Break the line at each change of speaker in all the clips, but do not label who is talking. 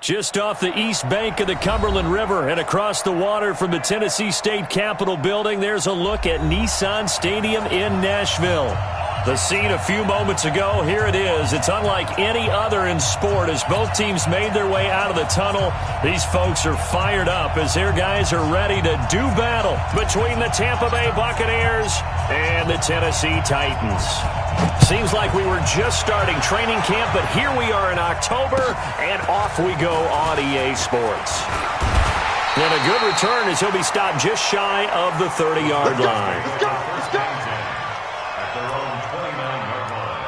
Just off the east bank of the Cumberland River and across the water from the Tennessee State Capitol building, there's a look at Nissan Stadium in Nashville. The scene a few moments ago, here it is. It's unlike any other in sport as both teams made their way out of the tunnel. These folks are fired up as their guys are ready to do battle between the Tampa Bay Buccaneers and the Tennessee Titans. Seems like we were just starting training camp, but here we are in October, and off we go on EA Sports. And a good return as he'll be stopped just shy of the 30-yard line.
Let's go, let's go. At their own 29-yard line.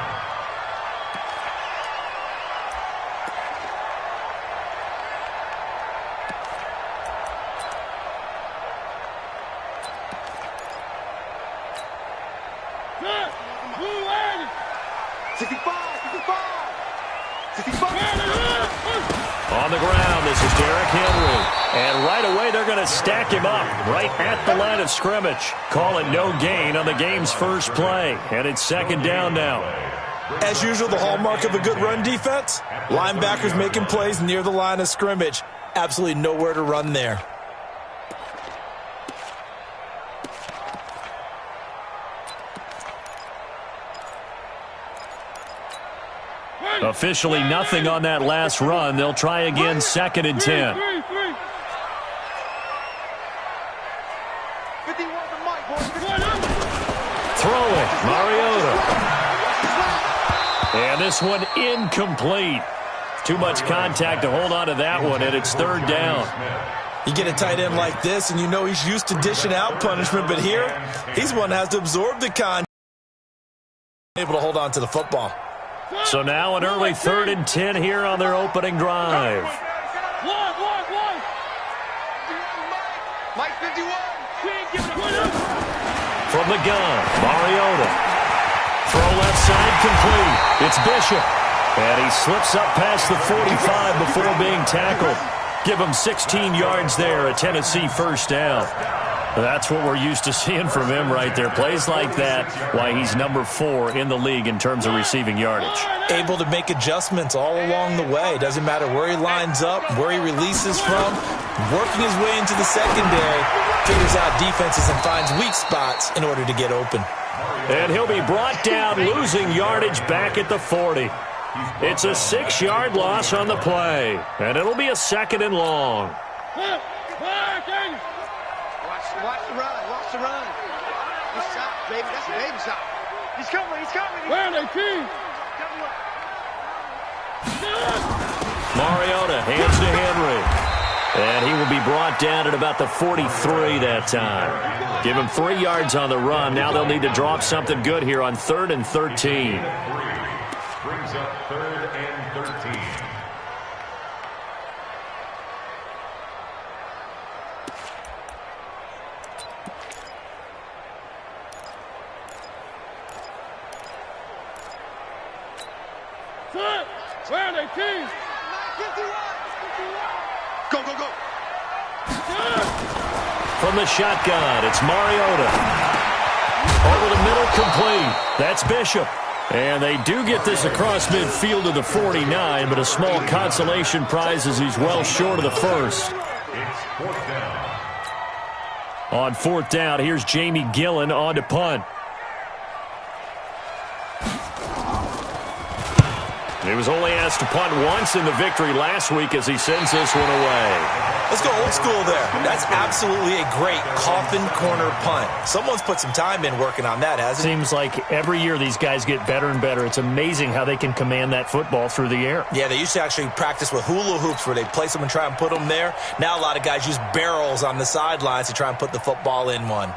On the ground, this is Derrick Henry. And right away, they're going to stack him up right at the line of scrimmage. Call it no gain on the game's first play. And it's second down now.
As usual, the hallmark of a good run defense, linebackers making plays near the line of scrimmage. Absolutely nowhere to run there.
Officially nothing on that last run. They'll try again, second and 10. Throwing, Mariota. And this one incomplete. Too much contact to hold on to that one, and it's third down.
You get a tight end like this, and you know he's used to dishing out punishment, but here, he's one that has to absorb the contact. Able to hold on to the football.
So now an early third and 10 here on their opening drive. From the gun, Mariota. Throw left side complete. It's Bishop. And he slips up past the 45 before being tackled. Give him 16 yards there, a Tennessee first down. That's what we're used to seeing from him right there. Plays like that, why he's number 4 in the league in terms of receiving yardage.
Able to make adjustments all along the way. Doesn't matter where he lines up, where he releases from. Working his way into the secondary, figures out defenses and finds weak spots in order to get open.
And he'll be brought down, losing yardage back at the 40. It's a 6-yard loss on the play, and it'll be a second and long.
Watch the run. Watch the run. Good shot, baby. That's a baby shot. He's coming. He's coming.
Where are they, King?
Mariota hands to Henry. And he will be brought down at about the 43 that time. Give him 3 yards on the run. Now they'll need to drop something good here on 3rd and 13.
Brings up 3rd and 13.
Where are they, King?
Go, go, go.
From the shotgun, it's Mariota. Over the middle, complete. That's Bishop. And they do get this across midfield to the 49, but a small consolation prize as he's well short of the first.
It's 4th down.
On 4th down, here's Jamie Gillen on to punt. He was only asked to punt once in the victory last week as he sends this one away.
Let's go old school there. That's absolutely a great coffin corner punt. Someone's put some time in working on that, hasn't he?
Seems like every year these guys get better and better. It's amazing how they can command that football through the air.
Yeah, they used to actually practice with hula hoops where they place them and try and put them there. Now a lot of guys use barrels on the sidelines to try and put the football in one.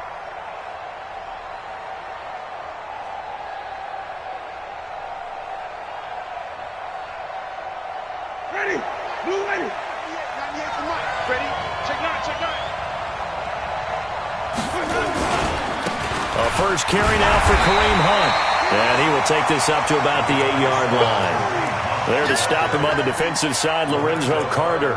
Ready? Blue ready.
Ready? Check 9, check 9.
A first carry now for Kareem Hunt. And he will take this up to about the 8-yard line. There to stop him on the defensive side, Lorenzo Carter.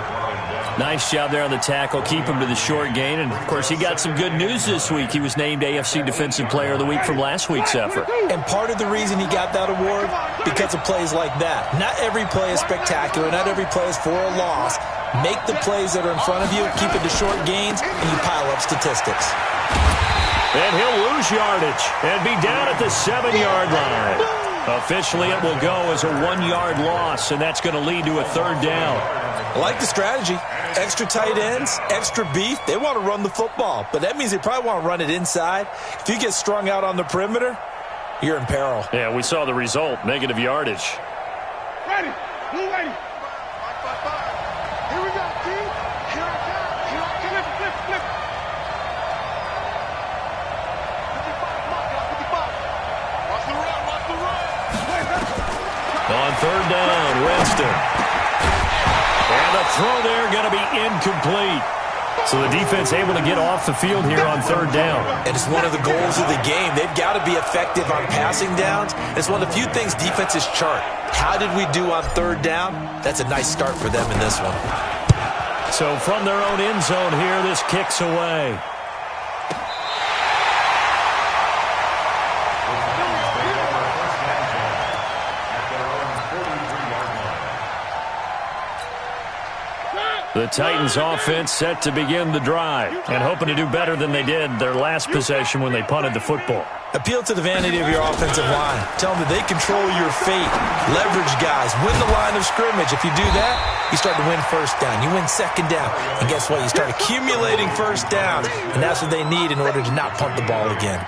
Nice job there on the tackle. Keep him to the short gain. And, of course, he got some good news this week. He was named AFC Defensive Player of the Week from last week's effort.
And part of the reason he got that award, because of plays like that. Not every play is spectacular. Not every play is for a loss. Make the plays that are in front of you, keep it to short gains, and you pile up statistics.
And he'll lose yardage and be down at the 7-yard line. Officially, it will go as a 1-yard loss, and that's going to lead to a 3rd down.
I like the strategy. Extra tight ends, extra beef. They want to run the football, but that means they probably want to run it inside. If you get strung out on the perimeter, you're in peril.
Yeah, we saw the result, negative yardage.
Ready. Blue ready.
Here we go, team. Here I come. Here I come.
Flip, flip.
55. Watch the run. Watch the run.
On 3rd down, Winston. And the throw there going to be incomplete. So the defense able to get off the field here on 3rd down.
And it's one of the goals of the game. They've got to be effective on passing downs. It's one of the few things defenses chart. How did we do on 3rd down? That's a nice start for them in this one.
So from their own end zone here, this kicks away. The Titans offense set to begin the drive and hoping to do better than they did their last possession when they punted the football.
Appeal to the vanity of your offensive line. Tell them that they control your fate. Leverage guys. Win the line of scrimmage. If you do that, you start to win 1st down. You win 2nd down. And guess what? You start accumulating 1st downs. And that's what they need in order to not punt the ball again.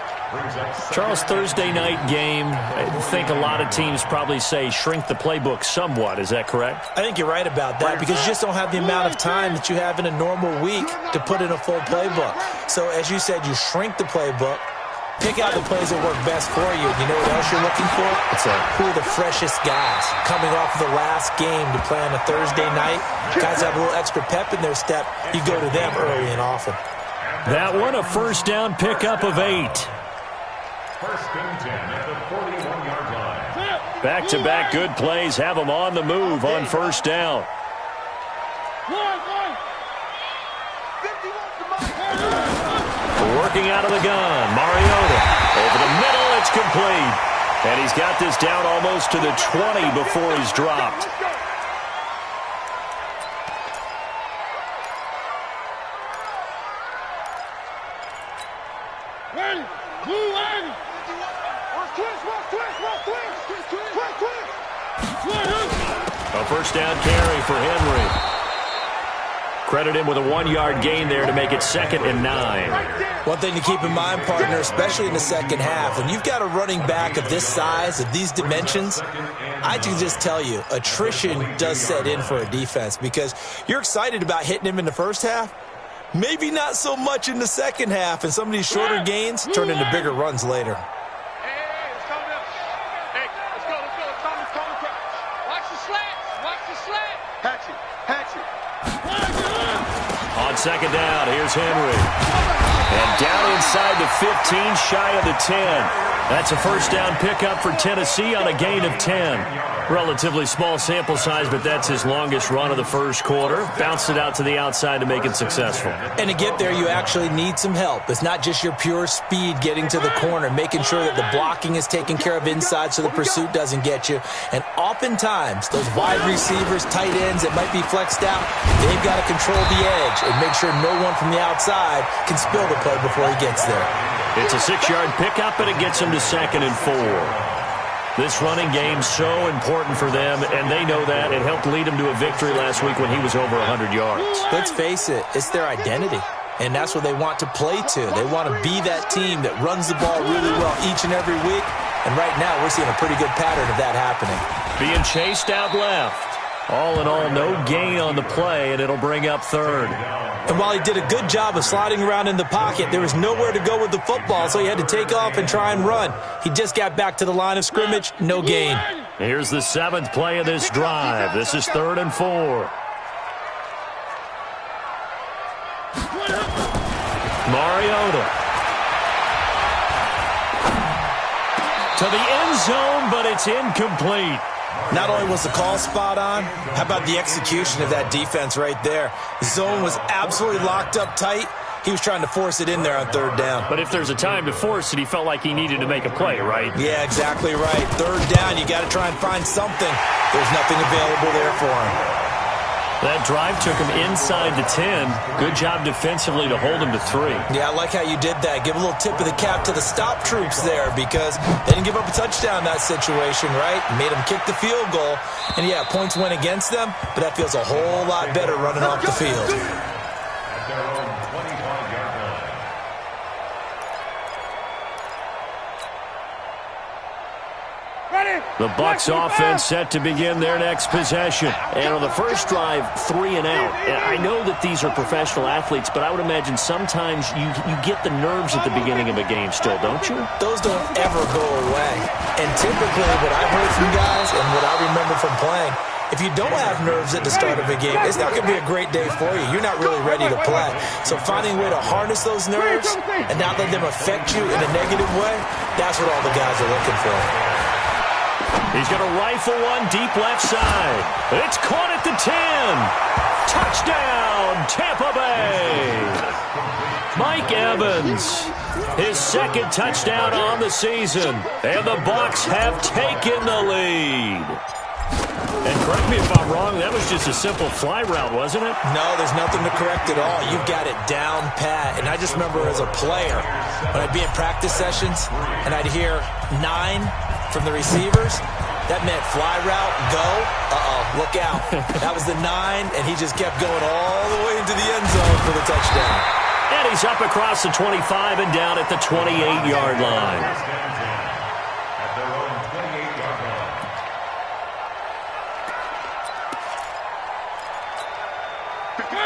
Charles, Thursday night game, I think a lot of teams probably say shrink the playbook somewhat. Is that correct?
I think you're right about that because you just don't have the amount of time that you have in a normal week to put in a full playbook. So as you said, you shrink the playbook, pick out the plays that work best for you. You know what else you're looking for?
What's that?
Who are the freshest guys coming off of the last game to play on a Thursday night? Guys have a little extra pep in their step. You go to them early and often.
That one, a 1st down pickup of 8.
1st and 10 at the 41-yard line.
Back-to-back good plays have them on the move on 1st down. Working out of the gun, Mariota. Over the middle, it's complete. And he's got this down almost to the 20 before he's dropped.
Ready. Blue ready.
A 1st down carry for Henry. Credit him with a 1-yard gain there to make it 2nd and 9.
One thing to keep in mind, partner, especially in the 2nd half, when you've got a running back of this size, of these dimensions, I can just tell you, attrition does set in for a defense because you're excited about hitting him in the 1st half. Maybe not so much in the 2nd half, and some of these shorter gains turn into bigger runs later.
Hey, it's coming up. Hey, let's go. It's coming. Watch the slats. Watch the slat. Hatch it.
On 2nd down, here's Henry. And down inside the 15, shy of the 10. That's a 1st down pickup for Tennessee on a gain of 10. Relatively small sample size, but that's his longest run of the 1st quarter. Bounced it out to the outside to make it successful.
And to get there, you actually need some help. It's not just your pure speed getting to the corner, making sure that the blocking is taken care of inside so the pursuit doesn't get you. And oftentimes, those wide receivers, tight ends that might be flexed out, they've got to control the edge and make sure no one from the outside can spill the play before he gets there.
It's a 6-yard pickup, and it gets him to 2nd and 4. This running game's so important for them, and they know that. It helped lead them to a victory last week when he was over 100 yards.
Let's face it, it's their identity, and that's what they want to play to. They want to be that team that runs the ball really well each and every week, and right now we're seeing a pretty good pattern of that happening.
Being chased out left. All in all, no gain on the play, and it'll bring up 3rd.
And while he did a good job of sliding around in the pocket, there was nowhere to go with the football, so he had to take off and try and run. He just got back to the line of scrimmage, no gain.
Here's the 7th play of this drive. This is 3rd and 4. Mariota. To the end zone, but it's incomplete.
Not only was the call spot on, how about the execution of that defense right there? The zone was absolutely locked up tight. He was trying to force it in there on third down.
But if there's a time to force it, he felt like he needed to make a play, right?
Yeah, exactly right. Third down, you got to try and find something. There's nothing available there for him.
That drive took him inside the 10. Good job defensively to hold him to 3.
Yeah, I like how you did that. Give a little tip of the cap to the stop troops there because they didn't give up a touchdown in that situation, right? Made them kick the field goal. And, yeah, points went against them, but that feels a whole lot better running off the field.
At their own 25-yard line.
The Bucs offense set to begin their next possession. And on the first drive, 3 and out. And I know that these are professional athletes, but I would imagine sometimes you get the nerves at the beginning of a game still, don't you?
Those don't ever go away. And typically what I've heard from guys and what I remember from playing, if you don't have nerves at the start of a game, it's not going to be a great day for you. You're not really ready to play. So finding a way to harness those nerves and not let them affect you in a negative way, that's what all the guys are looking for.
He's going to rifle one deep left side. It's caught at the 10. Touchdown, Tampa Bay. Mike Evans, his second touchdown on the season. And the Bucs have taken the lead. And correct me if I'm wrong, that was just a simple fly route, wasn't it?
No, there's nothing to correct at all. You've got it down pat. And I just remember as a player, when I'd be in practice sessions and I'd hear 9 from the receivers, that meant fly route, go, look out. That was the 9, and he just kept going all the way into the end zone for the touchdown.
And he's up across the 25 and down at the 28-yard line.
At their own 28-yard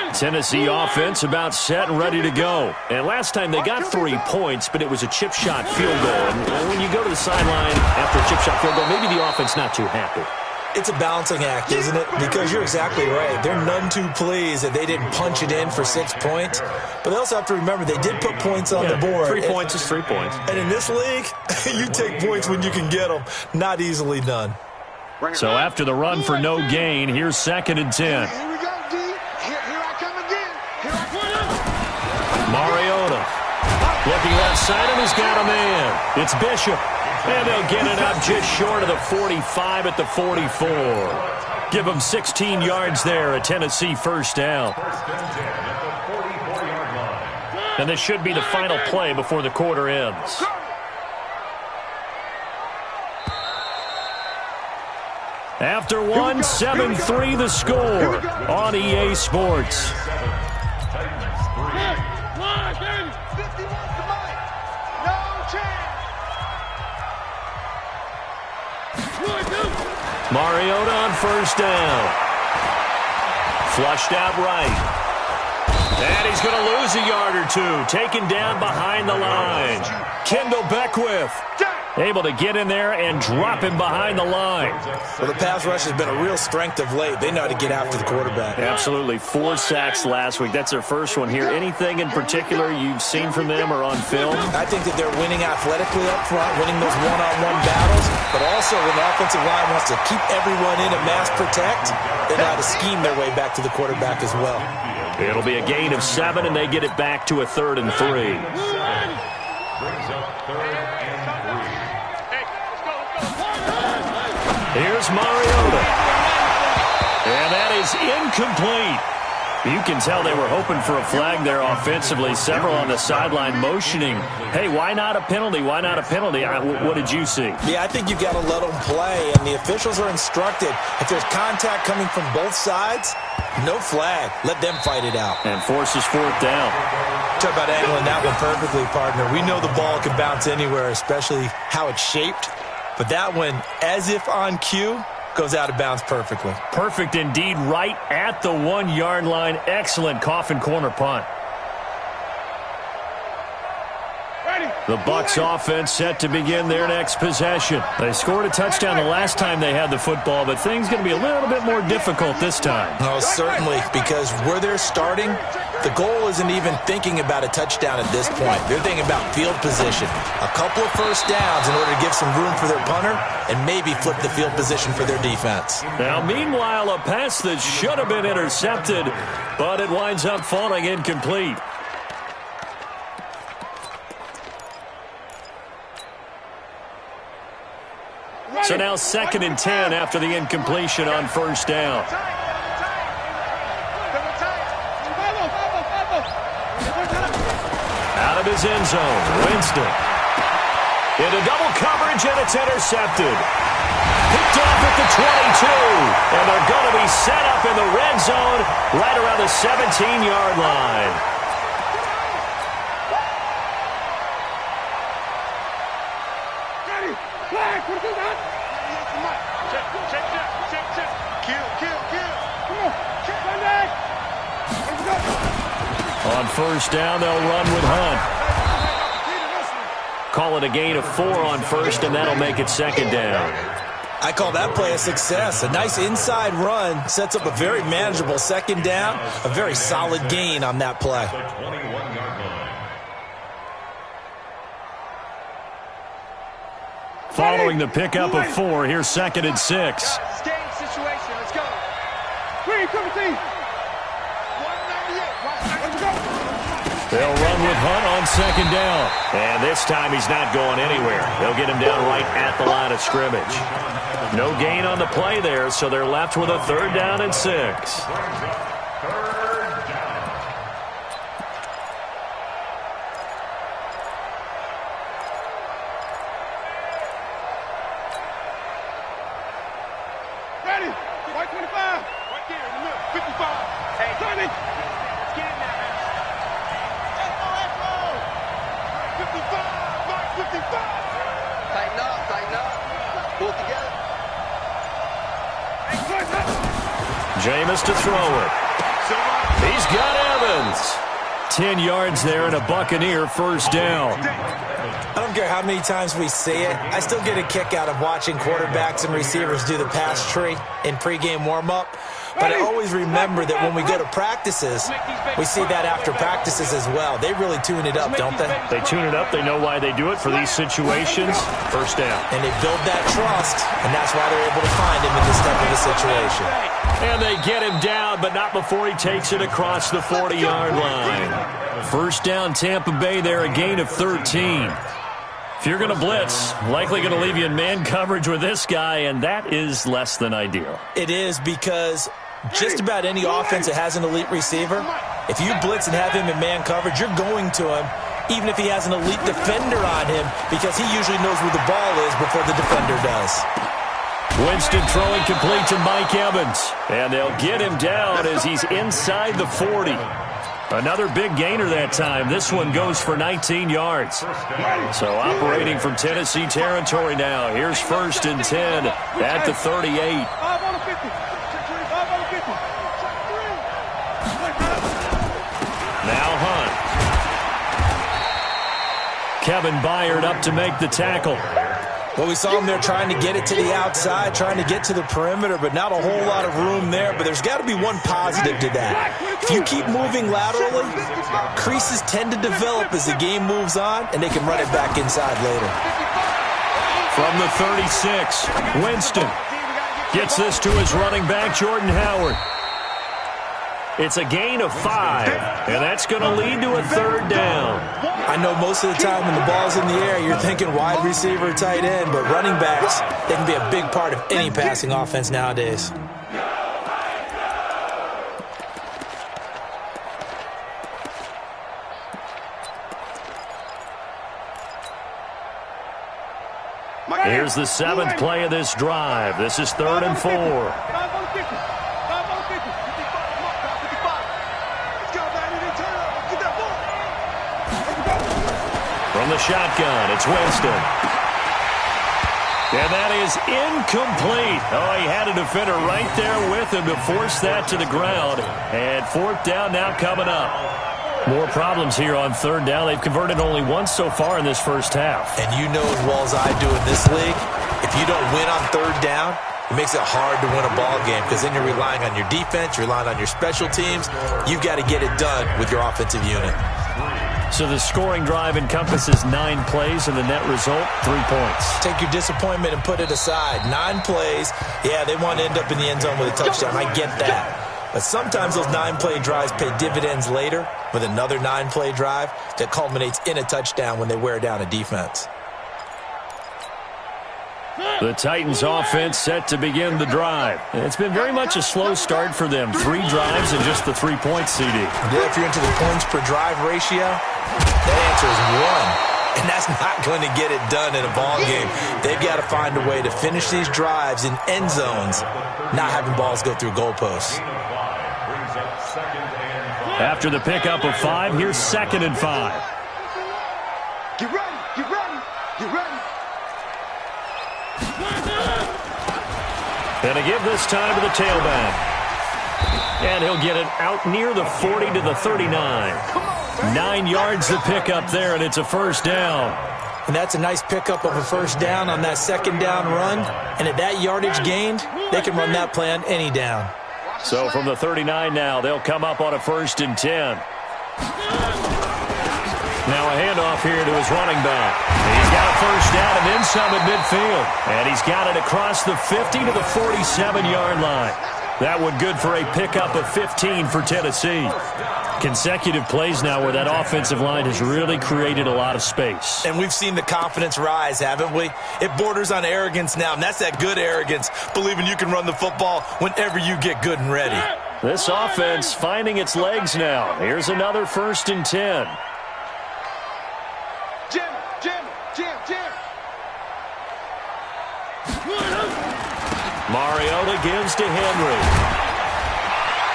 line.
Tennessee offense about set and ready to go. And last time they got 3 points, but it was a chip shot field goal. And when you go to the sideline after a chip shot field goal, maybe the offense not too happy.
It's a balancing act, isn't it? Because you're exactly right. They're none too pleased that they didn't punch it in for 6 points. But they also have to remember they did put points on the board.
3 points is 3 points.
And in this league, you take points when you can get them. Not easily done.
So after the run for no gain, here's 2nd and 10.
Here we go, D. Here I come again. Here I come.
Mariota looking left side, and he's got a man. It's Bishop. And they'll get it up just short of the 45 at the 44. Give them 16 yards there, a Tennessee first down.
First and 10 at the 44-yard line.
And this should be the final play before the quarter ends. After one, 7-3 the score on EA Sports. Mariota on first down. Flushed out right. And he's going to lose a yard or 2. Taken down behind the line. Kendall Beckwith able to get in there and drop him behind the line.
Well, the pass rush has been a real strength of late. They know how to get after the quarterback.
Absolutely. 4 sacks last week. That's their first one here. Anything in particular you've seen from them or on film?
I think that they're winning athletically up front, winning those one-on-one battles, but also when the offensive line wants to keep everyone in and mass protect, they know how to scheme their way back to the quarterback as well.
It'll be a gain of 7, and they get it back to a 3rd and 3.
Brings up 3rd and 3.
Here's Mariota. And that is incomplete. You can tell they were hoping for a flag there offensively. Several on the sideline motioning. Hey, why not a penalty? Why not a penalty? What did you see?
Yeah, I think you've got to let them play, and the officials are instructed. If there's contact coming from both sides, no flag. Let them fight it out.
And forces 4th down.
Talk about angling that one perfectly, partner. We know the ball can bounce anywhere, especially how it's shaped. But that one, as if on cue, goes out of bounds perfectly.
Perfect indeed, right at the 1-yard line. Excellent coffin corner punt. The Bucs offense set to begin their next possession. They scored a touchdown the last time they had the football, but things going to be a little bit more difficult this time.
Oh, certainly, because where they're starting, the goal isn't even thinking about a touchdown at this point. They're thinking about field position. A couple of first downs in order to give some room for their punter and maybe flip the field position for their defense.
Now, meanwhile, a pass that should have been intercepted, but it winds up falling incomplete. So now 2nd and 10 after the incompletion on first down. Out of his end zone, Winston. Into double coverage, and it's intercepted. Picked off at the 22. And they're going to be set up in the red zone right around the 17-yard line. On first down, they'll run with Hunt. Call it a gain of 4 on first, and that'll make it 2nd down.
I call that play a success. A nice inside run sets up a very manageable 2nd down. A very solid gain on that play.
Following the pickup of 4, here's 2nd and 6.
Game situation. Let's go. 3-17.
They'll run with Hunt on 2nd down. And this time he's not going anywhere. They'll get him down right at the line of scrimmage. No gain on the play there, so they're left with a 3rd down and 6.
Ready. White 25. Right there in the middle. 55. Hey, Johnny. Let's get in there, man. 55. Mark 55. Tighten up. Tighten up. Pull together.
Jameis to throw it. He's got Evans. 10 yards there and a Buccaneer first down.
I don't care how many times we see it. I still get a kick out of watching quarterbacks and receivers do the pass tree in pregame warm-up. But I always remember that when we go to practices, we see that after practices as well. They really tune it up, don't they?
They tune it up. They know why they do it for these situations. First down.
And they build that trust, and that's why they're able to find him in this type of a situation.
And they get him down, but not before he takes it across the 40-yard line. First down, Tampa Bay there, a gain of 13. If you're going to blitz, likely going to leave you in man coverage with this guy, and that is less than ideal.
It is, because just about any offense that has an elite receiver, if you blitz and have him in man coverage, you're going to him, even if he has an elite defender on him, because he usually knows where the ball is before the defender does.
Winston throwing complete to Mike Evans, and they'll get him down as he's inside the 40. Another big gainer that time. This one goes for 19 yards. So operating from Tennessee territory now. Here's 1st and 10 at the 38. Now Hunt. Kevin Byard up to make the tackle.
Well, we saw him there trying to get it to the outside, trying to get to the perimeter, but not a whole lot of room there. But there's got to be one positive to that. If you keep moving laterally, creases tend to develop as the game moves on, and they can run it back inside later.
From the 36, Winston gets this to his running back, Jordan Howard. It's a gain of 5, and that's going to lead to a 3rd down.
I know most of the time when the ball's in the air, you're thinking wide receiver, tight end, but running backs, they can be a big part of any passing offense nowadays.
Here's the 7th play of this drive. This is 3rd and 4. From the shotgun, it's Winston. And that is incomplete. Oh, he had a defender right there with him to force that to the ground. And 4th down now coming up. More problems here on third down. They've converted only once so far in this first half.
And you know as well as I do in this league, if you don't win on third down, it makes it hard to win a ball game because then you're relying on your defense, you're relying on your special teams. You've got to get it done with your offensive unit.
So the scoring drive encompasses 9 plays, and the net result, 3 points.
Take your disappointment and put it aside. 9 plays. Yeah, they want to end up in the end zone with a touchdown. I get that. But sometimes those 9-play drives pay dividends later with another 9-play drive that culminates in a touchdown when they wear down a defense.
The Titans offense set to begin the drive. It's been very much a slow start for them. 3 drives and just the 3-point CD.
Yeah, if you're into the points per drive ratio, that answer is 1. And that's not going to get it done in a ball game. They've got to find a way to finish these drives in end zones, not having balls go through goalposts.
After the pickup of 5, here's 2nd and 5.
Get ready, get ready, get ready.
And a give this time to the tailback. And he'll get it out near the 40 to the 39. 9 yards to pick up there, and it's a first down.
And that's a nice pickup of a first down on that second down run. And at that yardage gained, they can run that play on any down.
So from the 39 now, they'll come up on a 1st and 10. Now a handoff here to his running back. He's got a first down and then some at midfield. And he's got it across the 50 to the 47-yard line. That one good for a pickup of 15 for Tennessee. Consecutive plays now where that offensive line has really created a lot of space.
And we've seen the confidence rise, haven't we? It borders on arrogance now, and that's that good arrogance, believing you can run the football whenever you get good and ready.
This offense finding its legs now. Here's another 1st and 10.
Jim.
Mariota gives to Henry.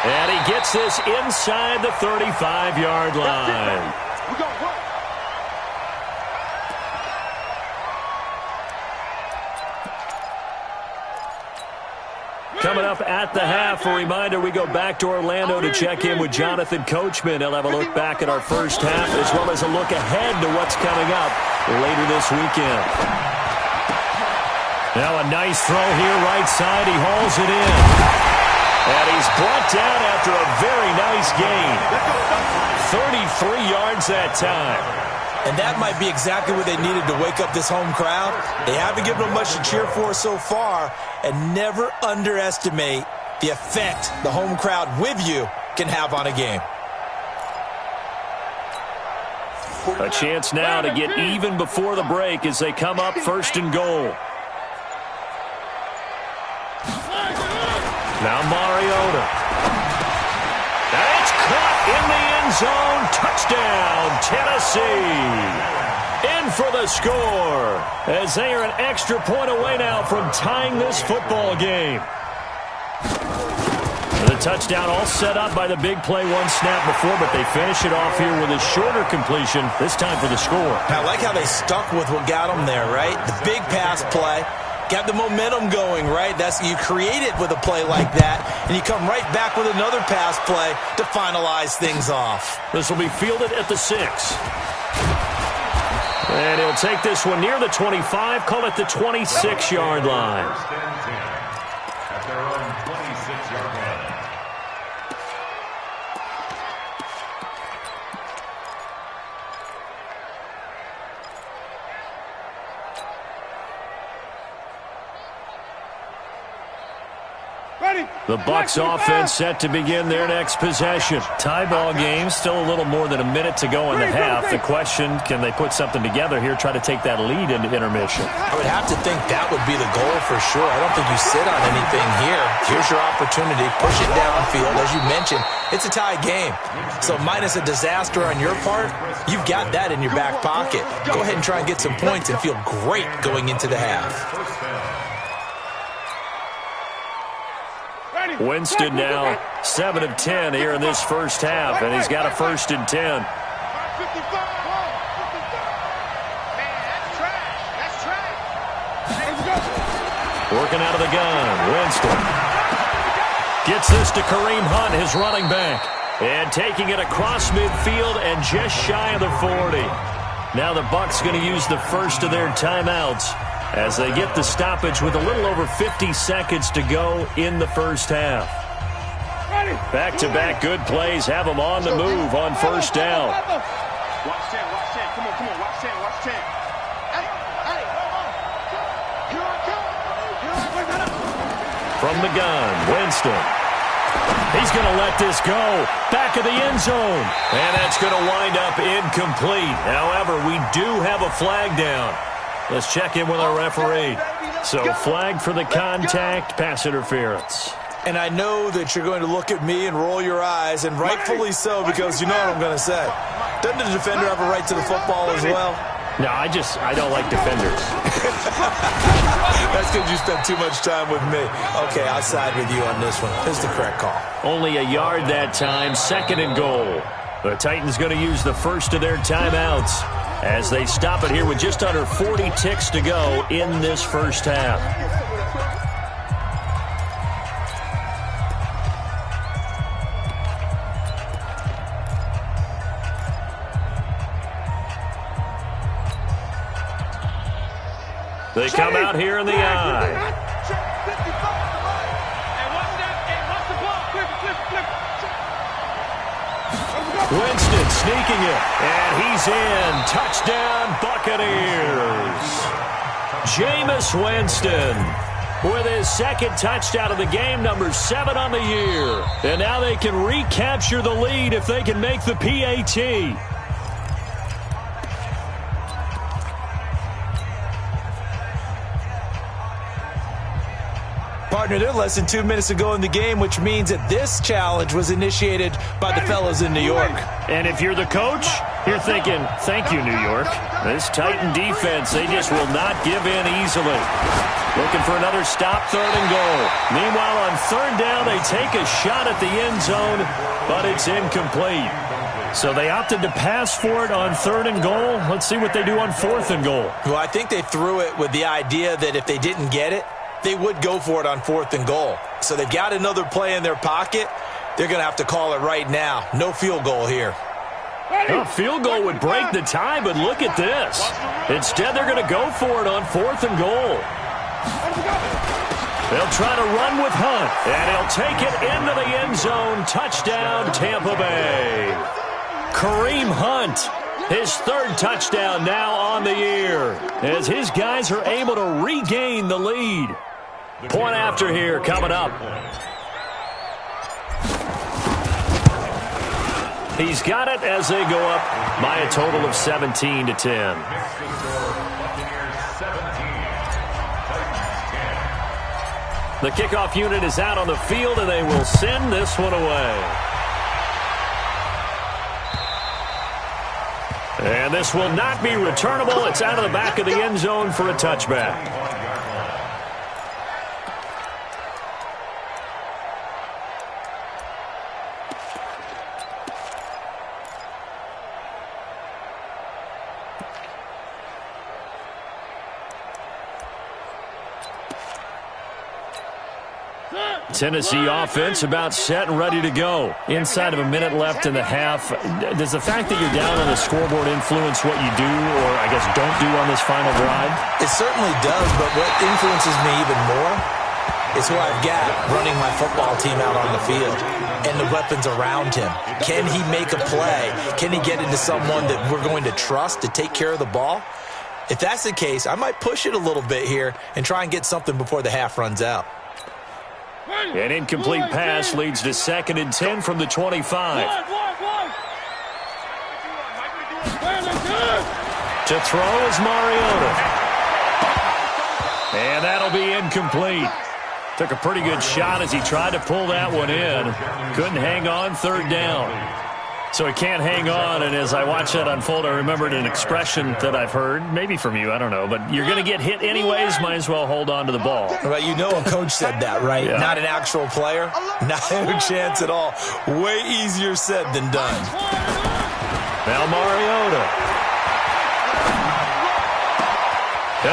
And he gets this inside the 35-yard line.
We're going to work.
Coming up at the half, a reminder, we go back to Orlando to check in with Jonathan Coachman. He'll have a look back at our first half as well as a look ahead to what's coming up later this weekend. Now a nice throw here right side. He hauls it in. And he's brought down after a very nice gain. 33 yards that time.
And that might be exactly what they needed to wake up this home crowd. They haven't given them much to cheer for so far. And never underestimate the effect the home crowd with you can have on a game.
A chance now to get even before the break as they come up 1st and goal. Now Mariota. And it's caught in the end zone. Touchdown, Tennessee. In for the score as they are an extra point away now from tying this football game. The touchdown all set up by the big play 1 snap before, but they finish it off here with a shorter completion, this time for the score.
I like how they stuck with what got them there, right? The big pass play. Got the momentum going, right? You create it with a play like that, and you come right back with another pass play to finalize things off.
This will be fielded at the 6. And he'll take this one near the 25, call it the 26-yard line.
At their own 26-yard line.
The Bucs offense set to begin their next possession. Tie ball game, still a little more than a minute to go in the half. The question, can they put something together here, try to take that lead into intermission?
I would have to think that would be the goal for sure. I don't think you sit on anything here. Here's your opportunity. Push it downfield. As you mentioned, it's a tie game. So minus a disaster on your part, you've got that in your back pocket. Go ahead and try and get some points and feel great going into the half.
Winston now 7 of 10 here in this first half, and he's got a 1st and 10.
Man, that's trash.
Working out of the gun, Winston. Gets this to Kareem Hunt, his running back. And taking it across midfield and just shy of the 40. Now the Bucs going to use the first of their timeouts as they get the stoppage with a little over 50 seconds to go in the first half. Back-to-back good plays have them on the move on first down.
Watch 10, come on, watch 10, watch 10.
Hey, here I come.
From the gun, Winston. He's going to let this go. Back of the end zone. And that's going to wind up incomplete. However, we do have a flag down. Let's check in with our referee. So, flag for the contact, pass interference.
And I know that you're going to look at me and roll your eyes, and rightfully so, because you know what I'm going to say. Doesn't the defender have a right to the football as well?
No, I don't like defenders.
That's because you spent too much time with me. Okay, I'll side with you on this one. This is the correct call.
Only a yard that time, 2nd and goal. The Titans going to use the first of their timeouts as they stop it here with just under 40 ticks to go in this first half. They come out here in the eye. Winston sneaking it, and he's in. Touchdown, Buccaneers. Jameis Winston with his 2nd touchdown of the game, number 7 on the year. And now they can recapture the lead if they can make the PAT.
Partner, they're less than 2 minutes ago in the game, which means that this challenge was initiated by the fellas in New York.
And if you're the coach, you're thinking, thank you, New York. This Titan defense, they just will not give in easily. Looking for another stop, 3rd and goal. Meanwhile, on 3rd down, they take a shot at the end zone, but it's incomplete. So they opted to pass for it on 3rd and goal. Let's see what they do on 4th and goal.
Well, I think they threw it with the idea that if they didn't get it, they would go for it on 4th and goal. So they've got another play in their pocket. They're going to have to call it right now. No field goal here.
A field goal would break the tie, but look at this. Instead, they're going to go for it on 4th and goal. They'll try to run with Hunt, and he'll take it into the end zone. Touchdown, Tampa Bay. Kareem Hunt, his 3rd touchdown now on the year, as his guys are able to regain the lead. Point after here coming up. He's got it as they go up by a total of 17-10. The kickoff unit is out on the field, and they will send this one away. And this will not be returnable. It's out of the back of the end zone for a touchback. Tennessee offense about set and ready to go. Inside of a minute left in the half. Does the fact that you're down on the scoreboard influence what you do, or I guess don't do on this final drive?
It certainly does, but what influences me even more is who I've got running my football team out on the field and the weapons around him. Can he make a play? Can he get into someone that we're going to trust to take care of the ball? If that's the case, I might push it a little bit here and try and get something before the half runs out.
An incomplete pass leads to 2nd and 10 from the 25. To throw is Mariota. And that'll be incomplete. Took a pretty good shot as he tried to pull that one in. Couldn't hang on, 3rd down. So he can't hang on, and as I watch that unfold, I remembered an expression that I've heard, maybe from you, I don't know, but you're going to get hit anyways, might as well hold on to the ball.
Right, you know a coach said that, right?
Yeah.
Not an actual player? Not a chance at all. Way easier said than done.
Now Mariota.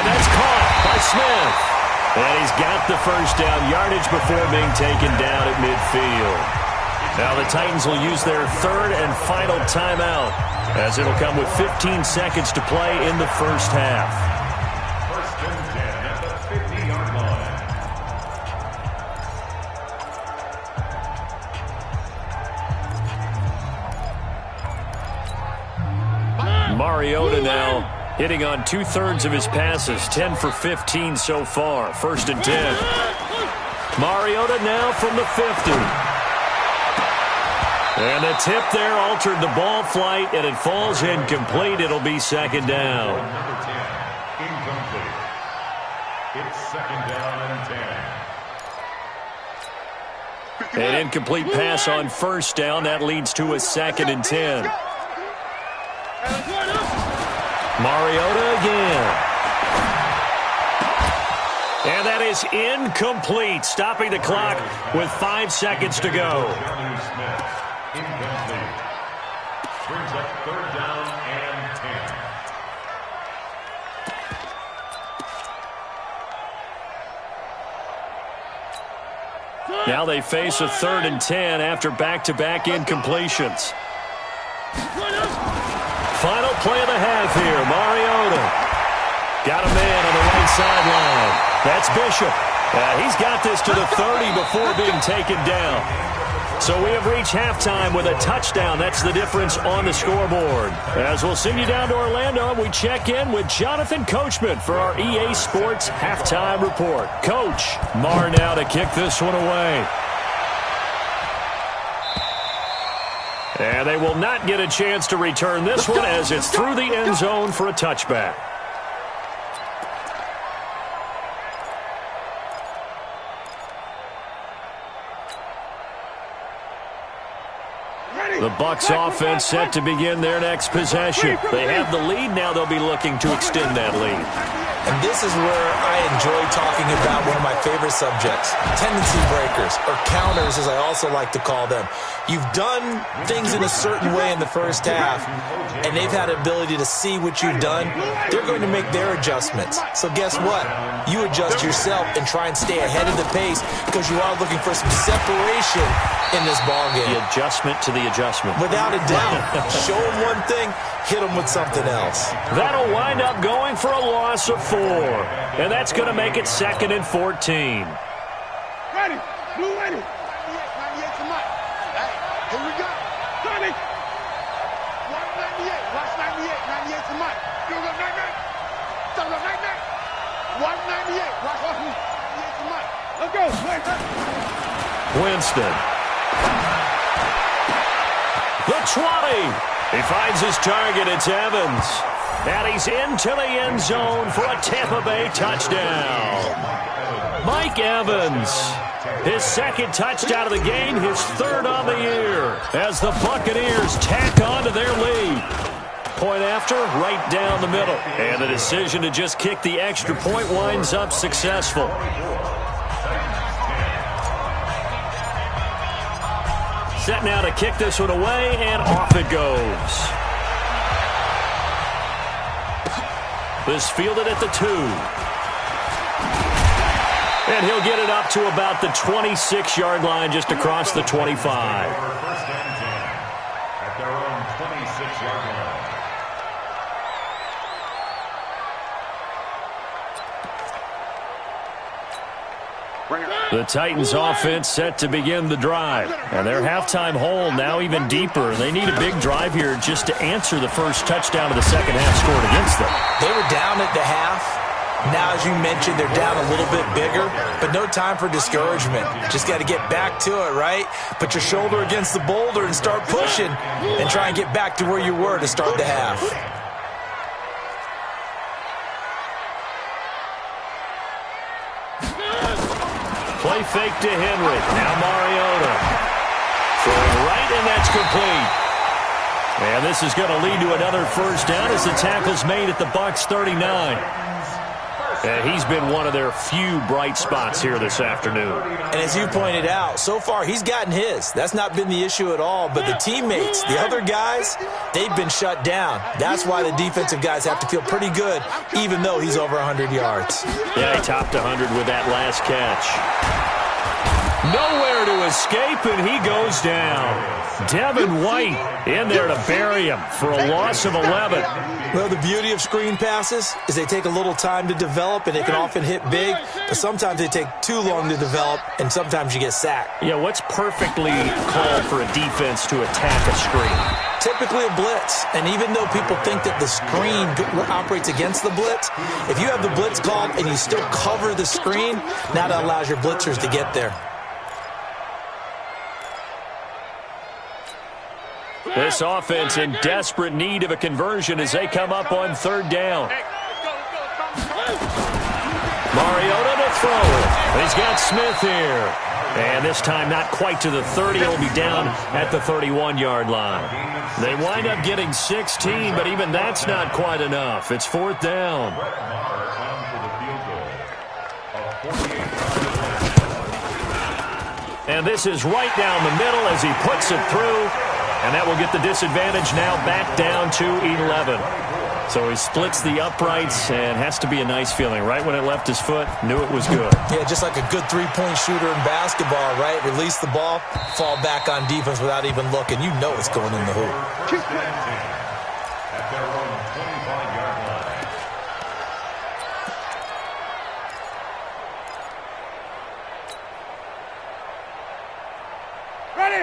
And that's caught by Smith. And he's got the first down, yardage before being taken down at midfield. Now the Titans will use their third and final timeout, as it'll come with 15 seconds to play in the first half.
First and 10 at the 50-yard line.
Mariota now hitting on 2/3 of his passes, 10 for 15 so far. First and 10. Mariota now from the 50. And the tip there altered the ball flight, and it falls incomplete. It'll be second down.
Number 10, incomplete. It's second down and 10.
An incomplete pass on first down. That leads to a second and 10. Mariota again. And that is incomplete, stopping the clock with 5 seconds to go.
Incomplete. Brings up third down and 10.
Now they face a third and 10 after back-to-back incompletions. Final play of the half here. Mariota got a man on the right sideline. That's Bishop. He's got this to the 30 before being taken down. So we have reached halftime with a touchdown. That's the difference on the scoreboard. As we'll send you down to Orlando, we check in with Jonathan Coachman for our EA Sports Halftime Report. Coach, Mar now to kick this one away. And they will not get a chance to return this one as it's through the end zone for a touchback. The Bucs offense set to begin their next possession. They have the lead. Now they'll be looking to extend that lead.
And this is where I enjoy talking about one of my favorite subjects, tendency breakers, or counters as I also like to call them. You've done things in a certain way in the first half, and they've had the ability to see what you've done. They're going to make their adjustments. So guess what? You adjust yourself and try and stay ahead of the pace because you are looking for some separation in this ballgame.
The adjustment to the adjustment.
Without a doubt. Show them one thing, hit them with something else.
That'll wind up going for a loss of 4. And that's going to make it second and 14.
Ready. Blue ready. 98 to Mike. Hey, here we go. 30. 198. Watch 98. 98 to Mike. You go 99. Stop up 99. 198. Watch 98 to Mike. Let's go.
Winston. The 20. He finds his target. It's Evans. And he's into the end zone for a Tampa Bay touchdown. Mike Evans, his second touchdown of the game, his third on the year, as the Buccaneers tack on to their lead. Point after, right down the middle. And the decision to just kick the extra point winds up successful. Set now to kick this one away, and off it goes. This fielded at the 2. And he'll get it up to about the 26-yard line, just across the 25.
First and 10 at their own 26-yard line.
The Titans offense set to begin the drive. And their halftime hole now even deeper. They need a big drive here just to answer the first touchdown of the second half scored against them.
They were down at the half. Now, as you mentioned, they're down a little bit bigger, but no time for discouragement. Just got to get back to it, right? Put your shoulder against the boulder and start pushing and try and get back to where you were to start the half.
Play fake to Henry. Now Mariota. Throwing right, and that's complete. And this is going to lead to another first down as the tackle's made at the Bucs 39. And he's been one of their few bright spots here this afternoon.
And as you pointed out, so far he's gotten his. That's not been the issue at all. But the teammates, the other guys, they've been shut down. That's why the defensive guys have to feel pretty good, even though he's over 100 yards.
Yeah, he topped 100 with that last catch. Nowhere to escape, and he goes down. Devin White in there to bury him for a loss of 11.
Well, the beauty of screen passes is they take a little time to develop, and they can often hit big, but sometimes they take too long to develop, and sometimes you get sacked.
Yeah, what's perfectly called for a defense to attack a screen?
Typically a blitz, and even though people think that the screen operates against the blitz, if you have the blitz called and you still cover the screen, now that allows your blitzers to get there.
This offense in desperate need of a conversion as they come up on third down. Mariota to throw. He's got Smith here. And this time not quite to the 30. He'll be down at the 31-yard line. They wind up getting 16, but even that's not quite enough. It's fourth down. And this is right down the middle as he puts it through. And that will get the disadvantage now back down to 11. So he splits the uprights, and has to be a nice feeling. Right when it left his foot, knew it was good.
Yeah, just like a good three-point shooter in basketball, right? Release the ball, fall back on defense without even looking. You know it's going in the hoop.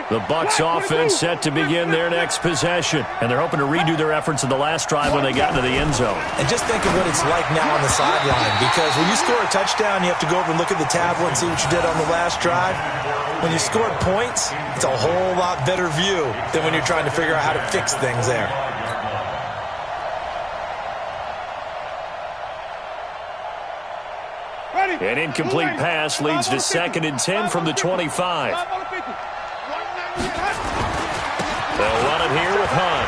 The Bucs offense set to begin their next possession. And they're hoping to redo their efforts in the last drive when they got into the end zone.
And just think of what it's like now on the sideline. Because when you score a touchdown, you have to go over and look at the tablet and see what you did on the last drive. When you scored points, it's a whole lot better view than when you're trying to figure out how to fix things there.
An incomplete pass leads to 2nd and 10 from the 25. They'll run it here with Hunt.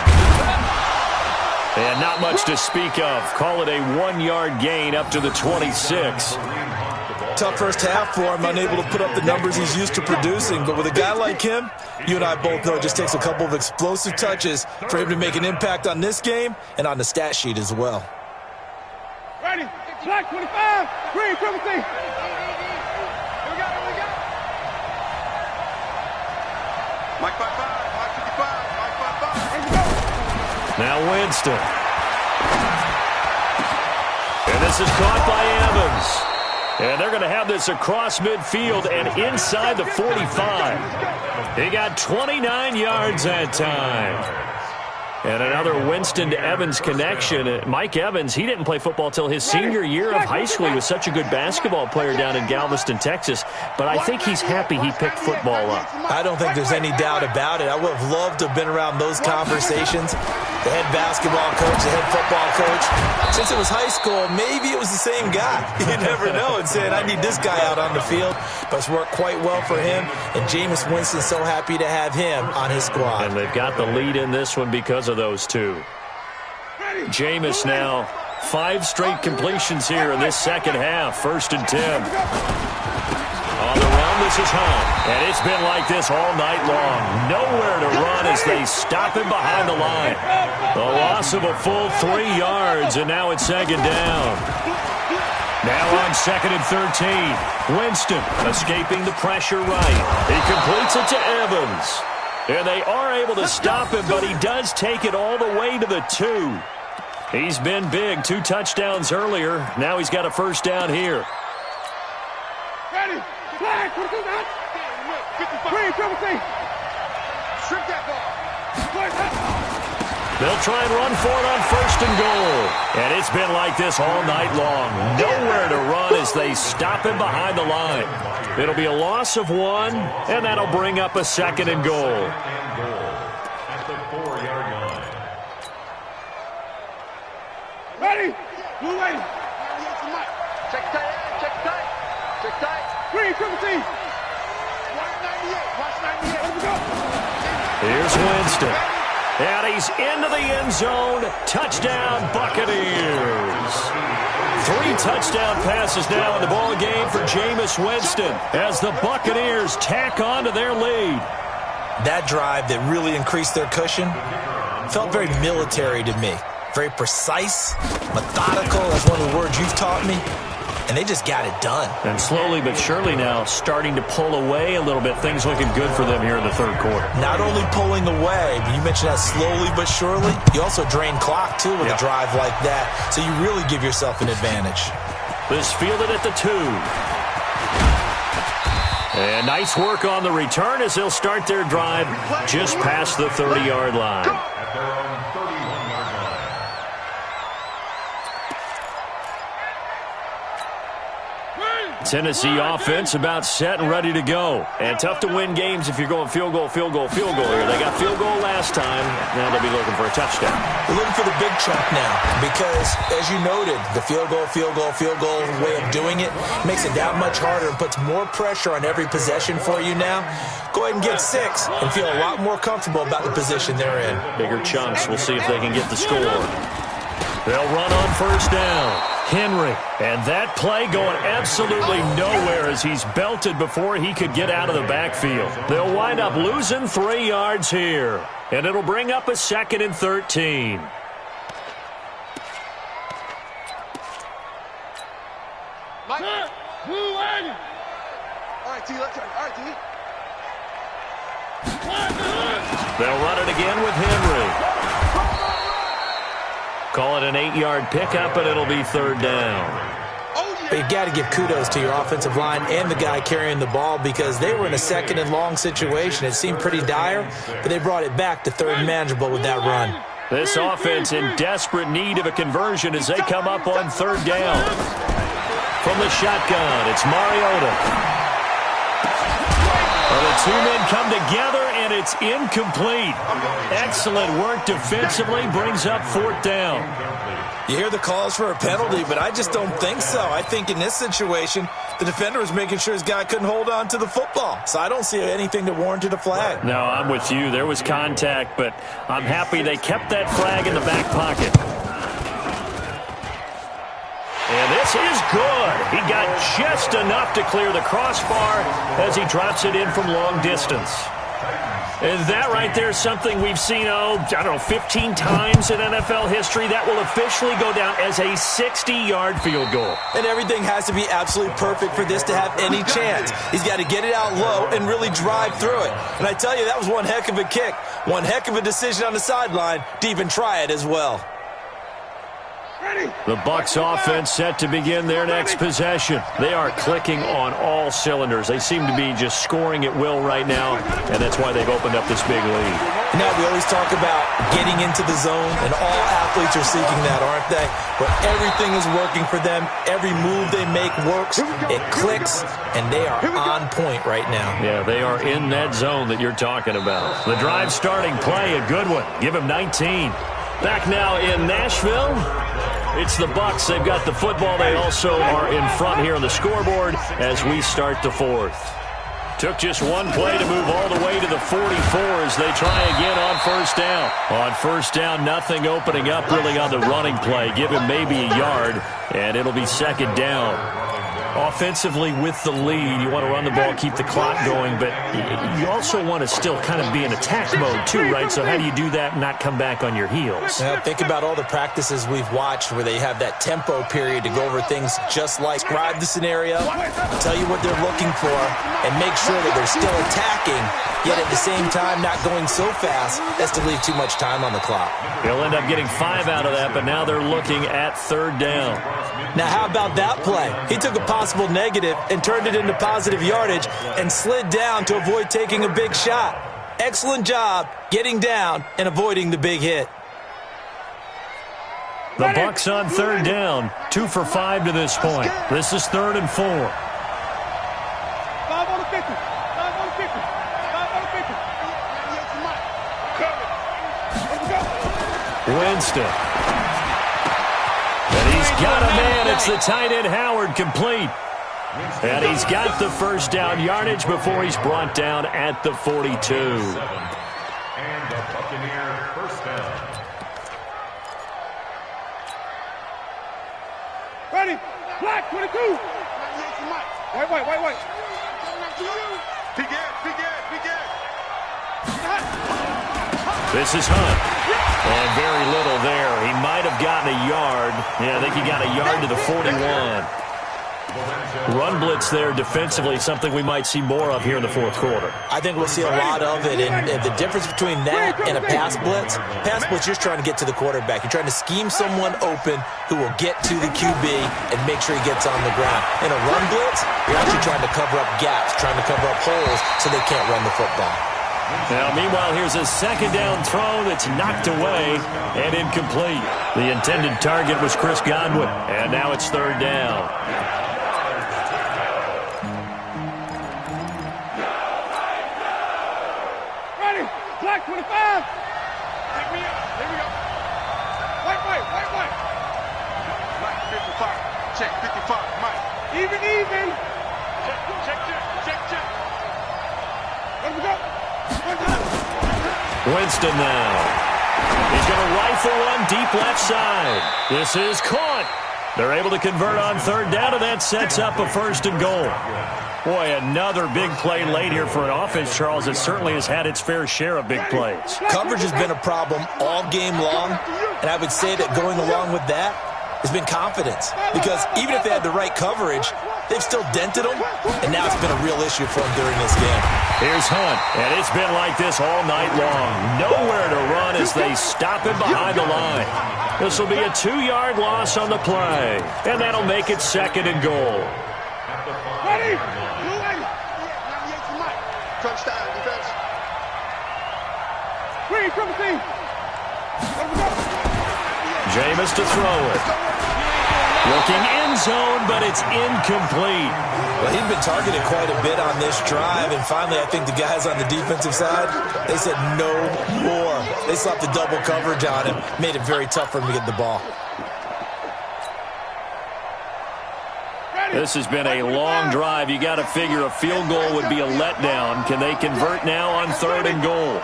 And not much to speak of. Call it a 1-yard gain up to the 26.
Tough first half for him, unable to put up the numbers he's used to producing. But with a guy like him, you and I both know it just takes a couple of explosive touches for him to make an impact on this game and on the stat sheet as well.
Ready? Black 25. Green, triple T. Mike 55, Mike 55, Mike 55.
Now Winston. And this is caught by Evans. And they're going to have this across midfield and inside the 45. He got 29 yards that time. And another Winston to Evans connection. Mike Evans, he didn't play football till his senior year of high school. He was such a good basketball player down in Galveston, Texas. But I think he's happy he picked football up.
I don't think there's any doubt about it. I would have loved to have been around those conversations. The head basketball coach, the head football coach. Since it was high school, maybe it was the same guy. You never know. And saying, I need this guy out on the field. But it's worked quite well for him. And Jameis Winston's so happy to have him on his squad.
And they've got the lead in this one because of those two. Jameis now 5 straight completions here in this second half. 1st and 10. On the run, this is Hunt. And it's been like this all night long. Nowhere to run as they stop him behind the line. The loss of a full 3 yards, and now it's 2nd down. Now on 2nd and 13. Winston escaping the pressure right. He completes it to Evans. And they are able to stop him, but he does take it all the way to the 2. He's been big. 2 touchdowns earlier. Now he's got a 1st down here.
Ready? Flag, 22 down. Green, triple T. Strip that ball.
They'll try and run for it on 1st and goal. And it's been like this all night long. Nowhere to run as they stop him behind the line. It'll be a loss of 1, and that'll bring up a 2nd and goal.
At the 4-yard line.
Ready? Blue lady.
Check tight, check tight, check tight.
Green, triple T. 198. Watch 98. Let's go.
Here's Winston. And he's into the end zone. Touchdown, Buccaneers. 3 touchdown passes now in the ball game for Jameis Winston as the Buccaneers tack on to their lead.
That drive that really increased their cushion felt very military to me. Very precise, methodical, that's one of the words you've taught me. and they just got it done.
And slowly but surely now starting to pull away a little bit. Things looking good for them here in the third quarter.
Not only pulling away, but you mentioned that slowly but surely. You also drain clock, too, with a drive like that. So you really give yourself an advantage.
This fielded at the 2. And nice work on the return as they'll start their drive just past the 30-yard line.
At their own 31-yard line.
Tennessee offense about set and ready to go. And tough to win games if you're going field goal here. They got field goal last time. Now they'll be looking for a touchdown.
They're looking for the big chunk now because, as you noted, the field goal way of doing it makes it that much harder and puts more pressure on every possession for you now. Go ahead and get 6 and feel a lot more comfortable about the position they're in.
Bigger chunks. We'll see if they can get the score. They'll run on first down. Henry, and that play going absolutely nowhere as he's belted before he could get out of the backfield. They'll wind up losing 3 yards here, and it'll bring up a 2nd and 13.
Mike. All right, T, let's try. All right, T.
They'll run it again with Henry. Call it an 8-yard pickup, and it'll be 3rd down.
But you've got to give kudos to your offensive line and the guy carrying the ball because they were in a 2nd and long situation. It seemed pretty dire, but they brought it back to 3rd and manageable with that run.
This offense in desperate need of a conversion as they come up on 3rd down. From the shotgun, it's Mariota. Well, the 2 men come together, and it's incomplete. Excellent work defensively, brings up 4th down.
You hear the calls for a penalty, but I just don't think so. I think in this situation, the defender was making sure his guy couldn't hold on to the football. So I don't see anything that warranted a flag.
No, I'm with you. There was contact, but I'm happy they kept that flag in the back pocket. And this is good. He got just enough to clear the crossbar as he drops it in from long distance. And that right there is something we've seen, 15 times in NFL history. That will officially go down as a 60-yard field goal.
And everything has to be absolutely perfect for this to have any chance. He's got to get it out low and really drive through it. And I tell you, that was one heck of a kick. One heck of a decision on the sideline to even try it as well.
The Bucs offense set to begin their next possession. They are clicking on all cylinders. They seem to be just scoring at will right now, and that's why they've opened up this big lead.
Now, we always talk about getting into the zone, and all athletes are seeking that, aren't they? Where everything is working for them. Every move they make works. It clicks, and they are on point right now.
Yeah, they are in that zone that you're talking about. The drive starting play, a good one. Give him 19. Back now in Nashville. It's the Bucs. They've got the football. They also are in front here on the scoreboard as we start the 4th. Took just one play to move all the way to the 44 as they try again on first down. On first down, nothing opening up really on the running play. Give him maybe a yard, and it'll be 2nd down. Offensively with the lead, you want to run the ball, keep the clock going, but you also want to still kind of be in attack mode too, right? So how do you do that and not come back on your heels?
Now, think about all the practices we've watched where they have that tempo period to go over things just like describe the scenario, tell you what they're looking for, and make sure that they're still attacking, yet at the same time not going so fast as to leave too much time on the clock.
They'll end up getting 5 out of that, but now they're looking at 3rd down.
Now, how about that play? He took a possible negative and turned it into positive yardage and slid down to avoid taking a big shot. Excellent job getting down and avoiding the big hit.
The Bucs on 3rd down, 2 for 5 to this point. This is 3rd and 4.
5 on the 50. 5 on the 50. 5 on the 50.
Winston. And he's got a man. It's the tight end Howard, complete. And he's got the first down yardage before he's brought down at the 42.
And the Buccaneer first down.
Ready. Black 22. Wait. Begin.
This is Hunt. And very little there. He might have gotten a yard. Yeah, I think he got a yard to the 41. Run blitz there defensively, something we might see more of here in the fourth quarter.
I think we'll see a lot of it, and the difference between that and a pass blitz, you're trying to get to the quarterback. You're trying to scheme someone open who will get to the QB and make sure he gets on the ground. In a run blitz, you're actually trying to cover up gaps, trying to cover up holes so they can't run the football.
Now, meanwhile, here's a second down throw that's knocked away and incomplete. The intended target was Chris Godwin, and now it's third down.
Ready, black 25. Pick me up, here we go. White. Black 55, check 55, Mike. Even. Check. Let me go.
Winston now. He's going to rifle one deep left side. This is caught. They're able to convert on third down, and that sets up a first and goal. Boy, another big play late here for an offense, Charles, that certainly has had its fair share of big plays.
Coverage has been a problem all game long, and I would say that going along with that has been confidence. Because even if they had the right coverage, they've still dented them, and now it's been a real issue for them during this game.
Here's Hunt, and it's been like this all night long. Nowhere to run as they stop him behind the line. This will be a 2-yard loss on the play, and that'll make it second and goal.
Ready? You ready? 98 to Mike. Touchdown, defense. Green, triple team. Let me go.
Jameis to throw it. Looking end zone, but it's incomplete.
Well, he'd been targeted quite a bit on this drive, and finally I think the guys on the defensive side, they said no more. They slapped the double coverage on him, made it very tough for him to get the ball.
This has been a long drive. You got to figure a field goal would be a letdown. Can they convert now on third and goal?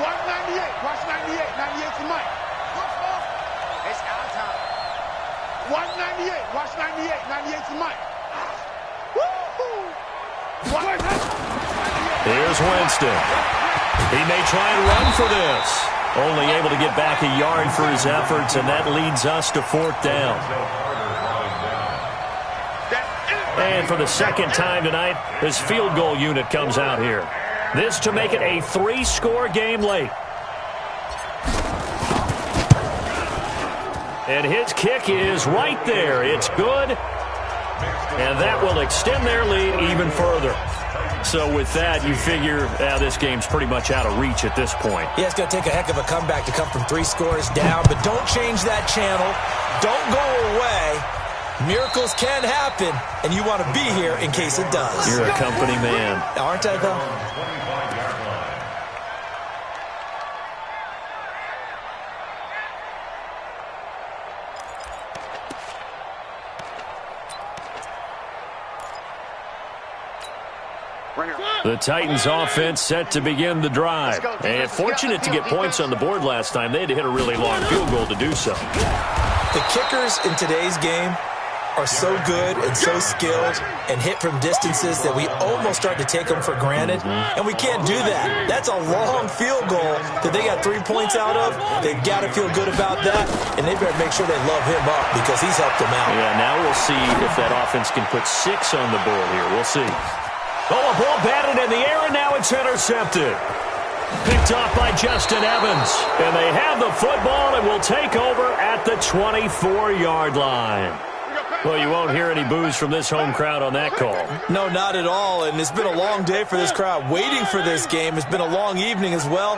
198. Watch 98. 98 to Mike. It's our time. 198. Watch 98. 98 to Mike.
Here's Winston. He may try and run for this. Only able to get back a yard for his efforts, and that leads us to fourth down. And for the second time tonight, this field goal unit comes out here. This to make it a 3-score game late. And his kick is right there. It's good. And that will extend their lead even further. So with that, you figure this game's pretty much out of reach at this point.
Yeah, it's going to take a heck of a comeback to come from 3 scores down. But don't change that channel. Don't go away. Miracles can happen, and you want to be here in case it does.
You're a company man.
Aren't I, though?
The Titans offense set to begin the drive. And fortunate to get points on the board last time. They had to hit a really long field goal to do so.
The kickers in today's game are so good and so skilled and hit from distances that we almost start to take them for granted, and we can't do that. That's a long field goal that they got 3 points out of. They've got to feel good about that, and they better make sure they love him up because he's helped them out.
Yeah, now we'll see if that offense can put 6 on the board here. We'll see. Oh, a ball batted in the air, and now it's intercepted. Picked off by Justin Evans. And they have the football and will take over at the 24-yard line. Well, you won't hear any boos from this home crowd on that call.
No, not at all, and it's been a long day for this crowd. Waiting for this game. It's been a long evening as well.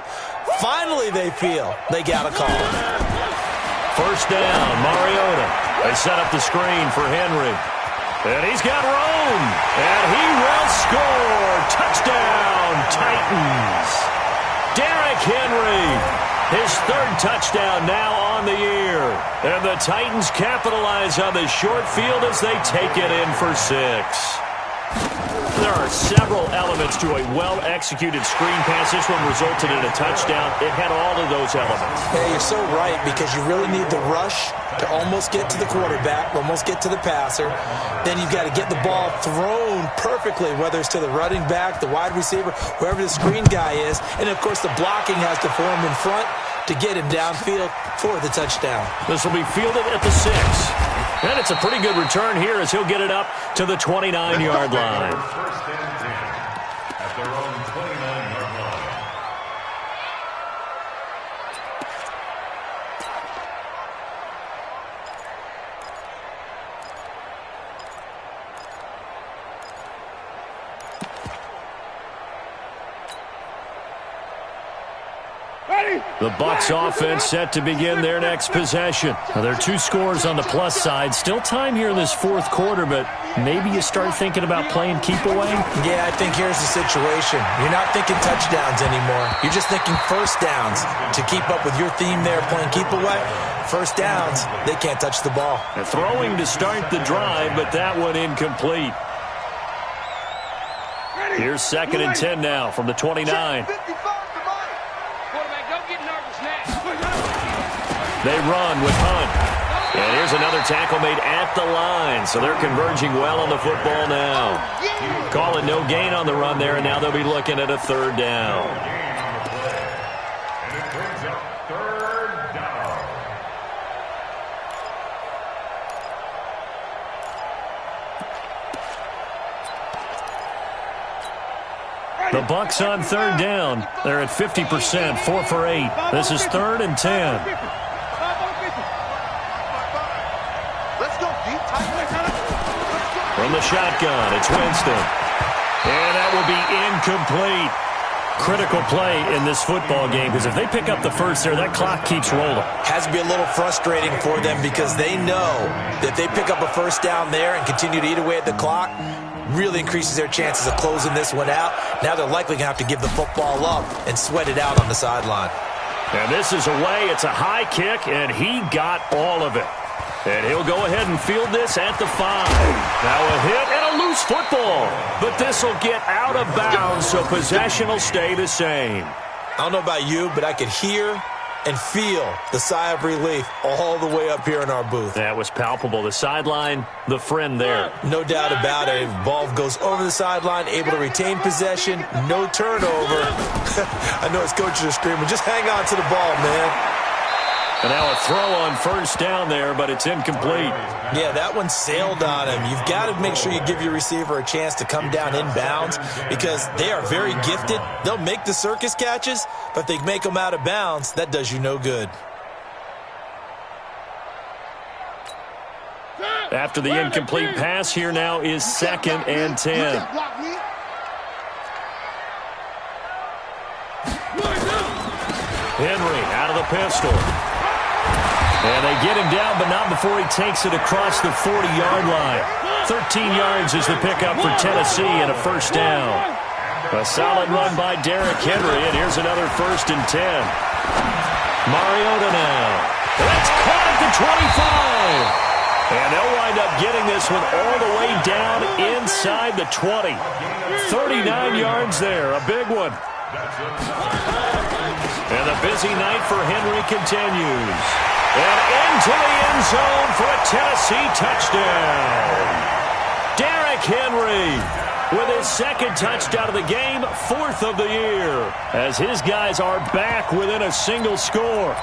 Finally, they feel they got a call.
First down, Mariota. They set up the screen for Henry. And he's got room. And he will score. Touchdown, Titans. Derrick Henry. His 3rd touchdown now on the year. And the Titans capitalize on the short field as they take it in for 6. There are several elements to a well-executed screen pass. This one resulted in a touchdown. It had all of those elements.
Yeah, you're so right because you really need the rush to almost get to the quarterback, almost get to the passer. Then you've got to get the ball thrown perfectly, whether it's to the running back, the wide receiver, whoever the screen guy is. And, of course, the blocking has to form in front to get him downfield for the touchdown.
This will be fielded at the 6. And it's a pretty good return here as he'll get it up to the 29-yard line.
First and 10 at their own 29-yard line.
The Bucs offense set to begin their next possession. Now, there are 2 scores on the plus side. Still time here in this fourth quarter, but maybe you start thinking about playing keep away?
Yeah, I think here's the situation. You're not thinking touchdowns anymore. You're just thinking first downs. To keep up with your theme there, playing keep away, first downs, they can't touch the ball.
And throwing to start the drive, but that one incomplete. Here's 2nd and 10 now from the 29. They run with Hunt. And here's another tackle made at the line. So they're converging well on the football now. Calling no gain on the run there, and now they'll be looking at a 3rd down.
And it brings up 3rd down.
The Bucs on 3rd down. They're at 50%, 4 for 8. This is 3rd and 10. From the shotgun, it's Winston. And that will be incomplete. Critical play in this football game, because if they pick up the first there, that clock keeps rolling.
Has to be a little frustrating for them because they know that if they pick up a first down there and continue to eat away at the clock, really increases their chances of closing this one out. Now they're likely going to have to give the football up and sweat it out on the sideline.
And this is away. It's a high kick, and he got all of it. And he'll go ahead and field this at the 5. Now a hit and a loose football. But this will get out of bounds, so possession will stay the same.
I don't know about you, but I could hear and feel the sigh of relief all the way up here in our booth.
That was palpable. The sideline, the friend there.
No doubt about it. Ball goes over the sideline, able to retain possession, no turnover. I know his coaches are screaming, just hang on to the ball, man.
And now a throw on first down there, but it's incomplete.
Yeah, that one sailed on him. You've got to make sure you give your receiver a chance to come down inbounds because they are very gifted. They'll make the circus catches, but if they make them out of bounds, that does you no good.
After the incomplete pass, here now is 2nd and 10. Henry out of the pistol. And they get him down, but not before he takes it across the 40-yard line. 13 yards is the pickup for Tennessee and a first down. A solid run by Derrick Henry, and here's another 1st and 10. Mariota now. That's caught at the 25. And they'll wind up getting this one all the way down inside the 20. 39 yards there, a big one. And the busy night for Henry continues. And into the end zone for a Tennessee touchdown. Derrick Henry with his 2nd touchdown of the game, 4th of the year, as his guys are back within a single score.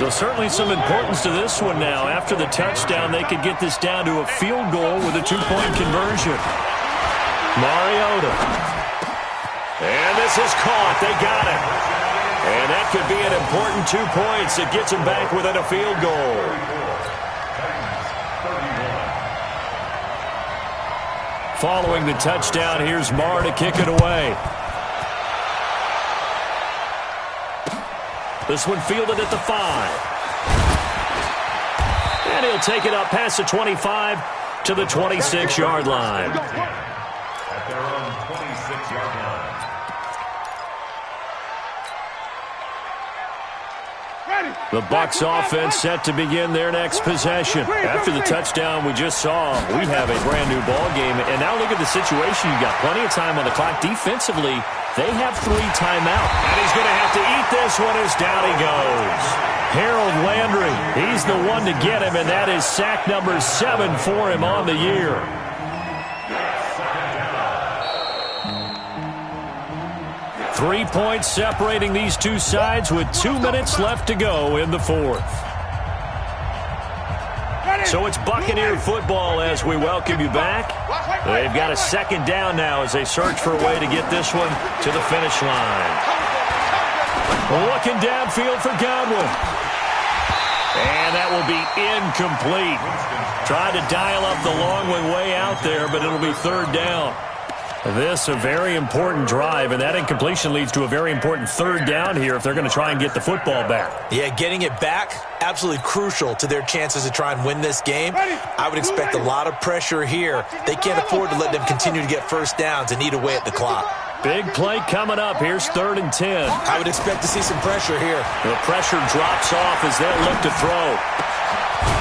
So certainly some importance to this one now. After the touchdown, they could get this down to a field goal with a 2-point conversion. Mariota. And this is caught. They got it. And that could be an important 2 points. It gets them back within a field goal. Following the touchdown, here's Marr to kick it away. This one fielded at the 5. And he'll take it up past the 25 to the 26-yard line.
At their own 26-yard line.
The Bucs offense set to begin their next possession. After the touchdown we just saw, we have a brand new ball game. And now look at the situation. You've got plenty of time on the clock. Defensively, they have 3 timeouts. And he's going to have to eat this one as down he goes. Harold Landry, he's the one to get him, and that is sack number 7 for him on the year. 3 points separating these two sides with 2 minutes left to go in the fourth. So it's Buccaneer football as we welcome you back. They've got a second down now as they search for a way to get this one to the finish line. Looking downfield for Godwin. And that will be incomplete. Tried to dial up the long one way out there, but it'll be third down. This a very important drive, and that incompletion leads to a very important third down here if they're going to try and get the football back.
Yeah, getting it back, absolutely crucial to their chances to try and win this game. I would expect a lot of pressure here. They can't afford to let them continue to get first downs and eat away at the clock.
Big play coming up. Here's 3rd and 10.
I would expect to see some pressure here.
The pressure drops off as they'll look to throw.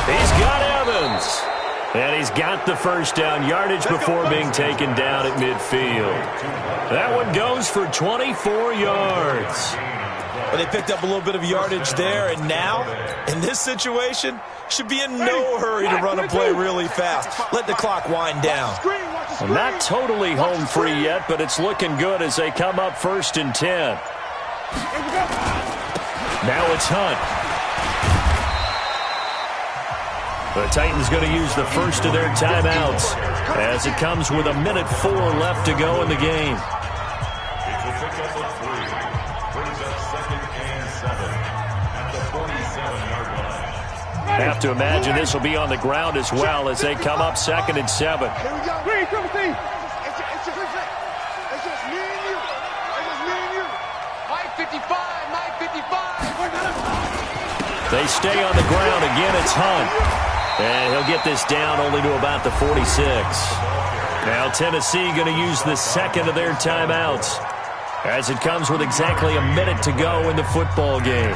He's got Evans. And he's got the first down yardage before being taken down at midfield. That one goes for 24 yards.
Well, they picked up a little bit of yardage there, and now, in this situation, should be in no hurry to run a play really fast. Let the clock wind down.
Not totally home free yet, but it's looking good as they come up 1st and 10. Now it's Hunt. The Titans going to use the first of their timeouts as it comes with 1:04 left to go in the game.
It's a pickup of 3. Brings up 2nd and 7 at the 47-yard line.
Have to imagine this will be on the ground as well as they come up 2nd and 7.
Here we go. It's just me and you. It's just me and you.
Mike 55, Mike 55.
They stay on the ground. Again, it's Hunt. And he'll get this down only to about the 46. Now Tennessee going to use the second of their timeouts as it comes with exactly 1 minute to go in the football game.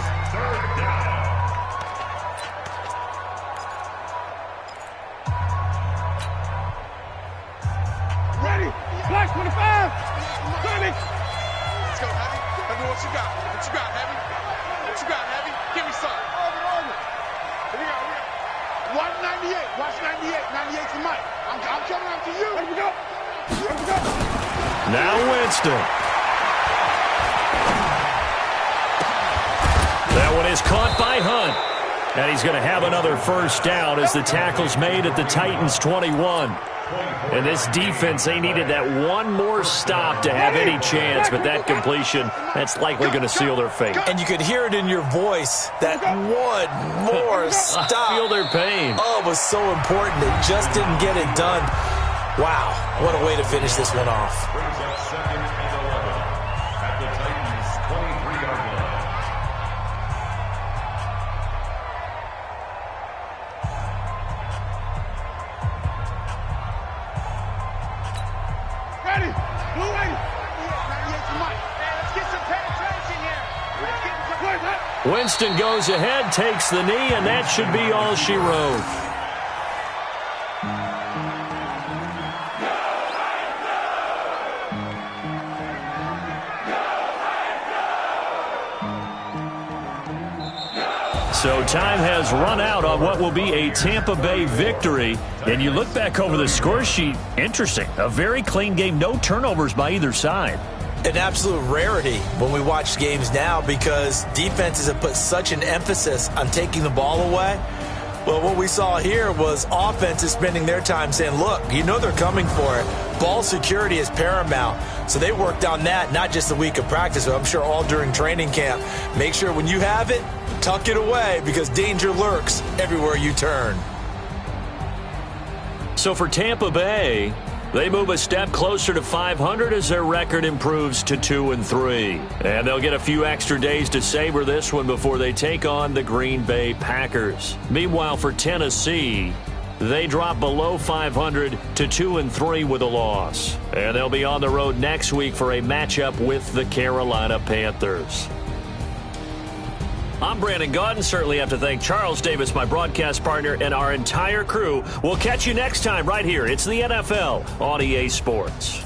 Ready. Black 25. 30.
Let's go, Heavy. Heavy, what you got? What you got, Heavy? What you got, Heavy? Give me some.
Here we go. 198. Watch 98. 98 to Mike. I'm coming up to you. Here we go. Here we go.
Now Winston. That one is caught by Hunt. And he's going to have another first down as the tackle's made at the Titans' 21. And this defense, they needed that one more stop to have any chance, but that completion, that's likely going to seal their fate.
And you could hear it in your voice, that one more stop.
I feel their pain.
Oh, it was so important. They just didn't get it done. Wow, what a way to finish this one off.
Brings up 2nd and 11 at the Titans' 23-yard line.
Ready. Blue 80. 98 to Mike. Let's get some penetration here. Let's get some.
Winston goes ahead, takes the knee, and that should be all she wrote. So time has run out on what will be a Tampa Bay victory. And you look back over the score sheet, interesting. A very clean game, no turnovers by either side.
An absolute rarity when we watch games now because defenses have put such an emphasis on taking the ball away. Well, what we saw here was offenses spending their time saying, look, you know they're coming for it. Ball security is paramount. So they worked on that, not just the week of practice, but I'm sure all during training camp. Make sure when you have it, tuck it away because danger lurks everywhere you turn.
So for Tampa Bay, they move a step closer to 500 as their record improves to 2-3. And they'll get a few extra days to savor this one before they take on the Green Bay Packers. Meanwhile, for Tennessee, they drop below 500 to 2-3 with a loss. And they'll be on the road next week for a matchup with the Carolina Panthers. I'm Brandon Gaudin. Certainly have to thank Charles Davis, my broadcast partner, and our entire crew. We'll catch you next time right here. It's the NFL on EA Sports.